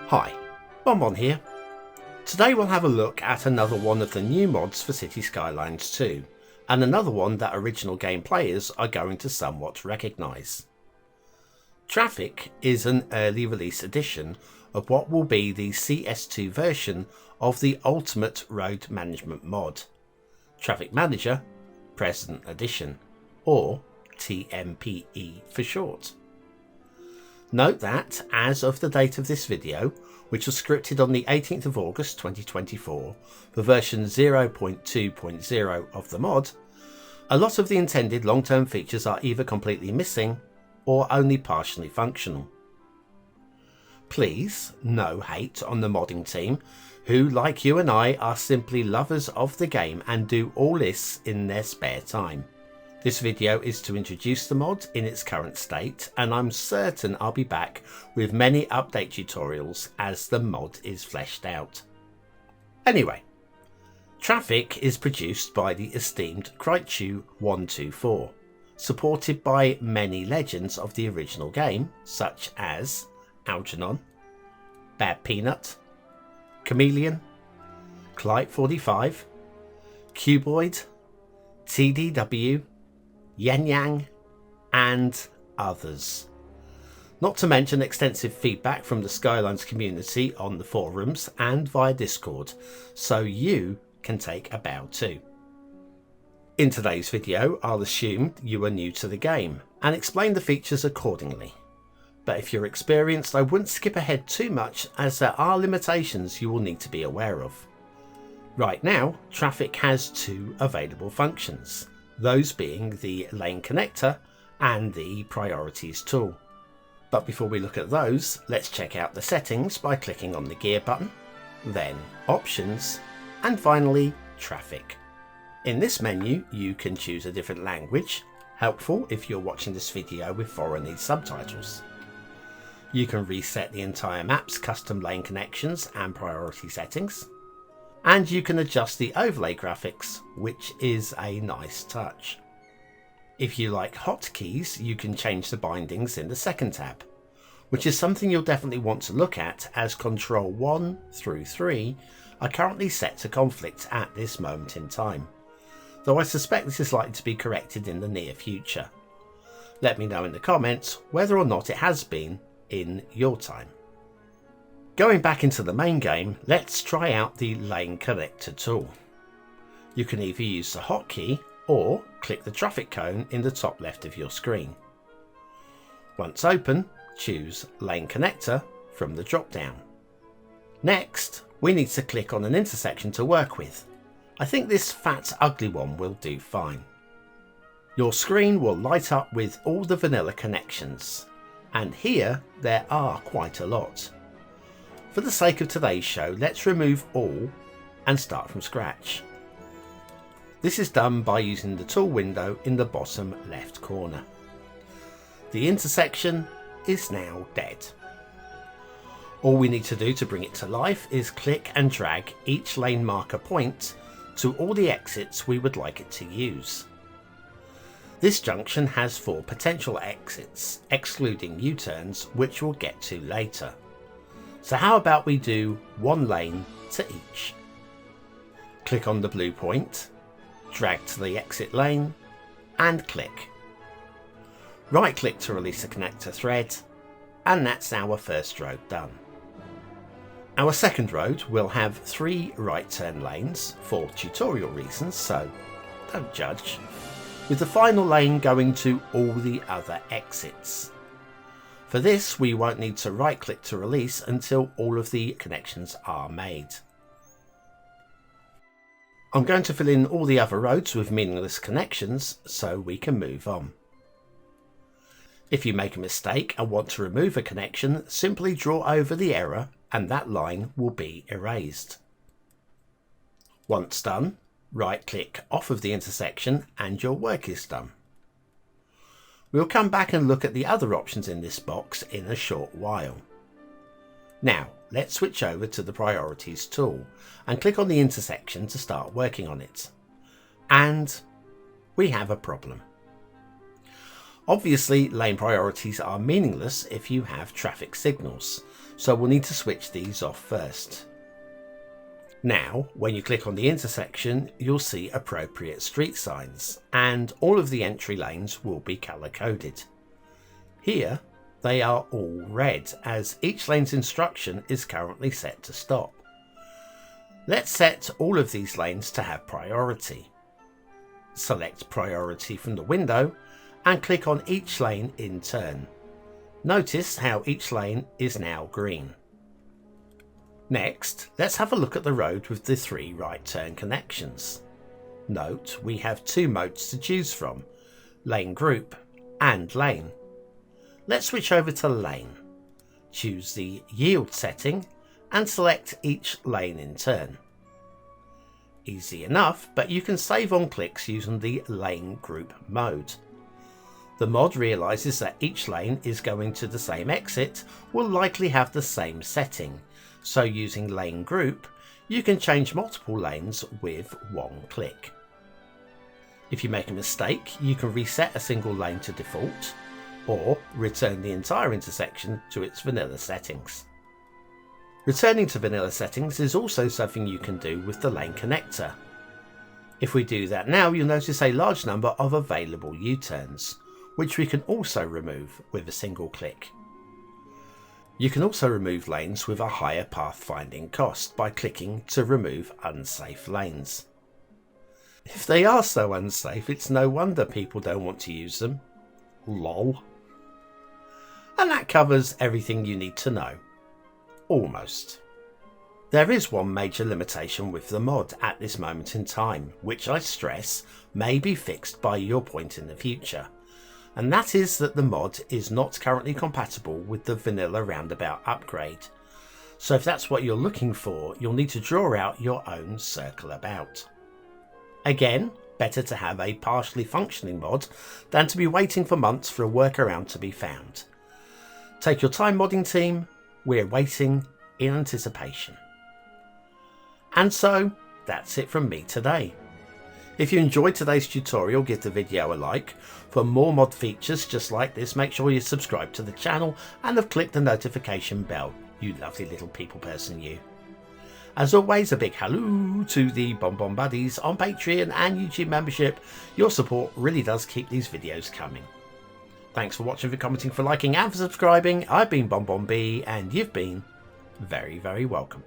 Hi, BonBonB here. Today we'll have a look at another one of the new mods for Cities Skylines 2, and another one that original game players are going to somewhat recognise. Traffic is an early release edition of what will be the CS2 version of the Ultimate Road Management mod, Traffic Manager Present Edition, or TMPE for short. Note that, as of the date of this video, which was scripted on the 18th of August 2024 for version 0.2.0 of the mod, a lot of the intended long-term features are either completely missing or only partially functional. Please, no hate on the modding team, who, like you and I, are simply lovers of the game and do all this in their spare time. This video is to introduce the mod in its current state, and I'm certain I'll be back with many update tutorials as the mod is fleshed out. Anyway, Traffic is produced by the esteemed Kraichu124, supported by many legends of the original game, such as Algernon, Bad Peanut, Chameleon, Clyde45, Cuboid, TDW, Yen Yang, and others. Not to mention extensive feedback from the Skylines community on the forums and via Discord, so you can take a bow too. In today's video, I'll assume you are new to the game and explain the features accordingly. But if you're experienced, I wouldn't skip ahead too much, as there are limitations you will need to be aware of. Right now, Traffic has two available functions, those being the lane connector and the priorities tool. But before we look at those, let's check out the settings by clicking on the gear button, then options, and finally traffic. In this menu you can choose a different language, helpful if you're watching this video with foreignese subtitles. You can reset the entire map's custom lane connections and priority settings, and you can adjust the overlay graphics, which is a nice touch. If you like hotkeys, you can change the bindings in the second tab, which is something you'll definitely want to look at, as Control 1 through 3 are currently set to conflict at this moment in time, though I suspect this is likely to be corrected in the near future. Let me know in the comments whether or not it has been in your time. Going back into the main game, let's try out the lane connector tool. You can either use the hotkey or click the traffic cone in the top left of your screen. Once open, choose lane connector from the drop down. Next, we need to click on an intersection to work with. I think this fat ugly one will do fine. Your screen will light up with all the vanilla connections, and here there are quite a lot. For the sake of today's show, let's remove all and start from scratch. This is done by using the tool window in the bottom left corner. The intersection is now dead. All we need to do to bring it to life is click and drag each lane marker point to all the exits we would like it to use. This junction has 4 potential exits, excluding U-turns, which we'll get to later. So how about we do 1 lane to each. Click on the blue point, drag to the exit lane, and click. Right click to release the connector thread, and that's our first road done. Our second road will have 3 right turn lanes for tutorial reasons, so don't judge, with the final lane going to all the other exits. For this, we won't need to right click to release until all of the connections are made. I'm going to fill in all the other roads with meaningless connections so we can move on. If you make a mistake and want to remove a connection, simply draw over the error and that line will be erased. Once done, right click off of the intersection and your work is done. We'll come back and look at the other options in this box in a short while. Now let's switch over to the priorities tool and click on the intersection to start working on it. And we have a problem. Obviously, lane priorities are meaningless if you have traffic signals, so we'll need to switch these off first. Now, when you click on the intersection, you'll see appropriate street signs, and all of the entry lanes will be colour coded. Here, they are all red, as each lane's instruction is currently set to stop. Let's set all of these lanes to have priority. Select priority from the window and click on each lane in turn. Notice how each lane is now green. Next, let's have a look at the road with the 3 right turn connections. Note we have 2 modes to choose from, lane group and lane. Let's switch over to lane. Choose the yield setting and select each lane in turn. Easy enough, but you can save on clicks using the lane group mode. The mod realises that each lane is going to the same exit will likely have the same setting, so using lane group, you can change multiple lanes with 1 click. If you make a mistake, you can reset a single lane to default, or return the entire intersection to its vanilla settings. Returning to vanilla settings is also something you can do with the lane connector. If we do that now, you'll notice a large number of available U-turns, which we can also remove with a single click. You can also remove lanes with a higher pathfinding cost by clicking to remove unsafe lanes. If they are so unsafe, it's no wonder people don't want to use them. LOL. And that covers everything you need to know. Almost. There is one major limitation with the mod at this moment in time, which I stress may be fixed by your point in the future. And that is that the mod is not currently compatible with the vanilla roundabout upgrade. So if that's what you're looking for, you'll need to draw out your own circle about. Again, better to have a partially functioning mod than to be waiting for months for a workaround to be found. Take your time, modding team, we're waiting in anticipation. And so, that's it from me today. If you enjoyed today's tutorial, give the video a like. For more mod features just like this, make sure you subscribe to the channel and have clicked the notification bell, you lovely little people person you. As always, a big hello to the BonBonB buddies on Patreon and YouTube membership. Your support really does keep these videos coming. Thanks for watching, for commenting, for liking and for subscribing. I've been BonBonB and you've been very, very welcome.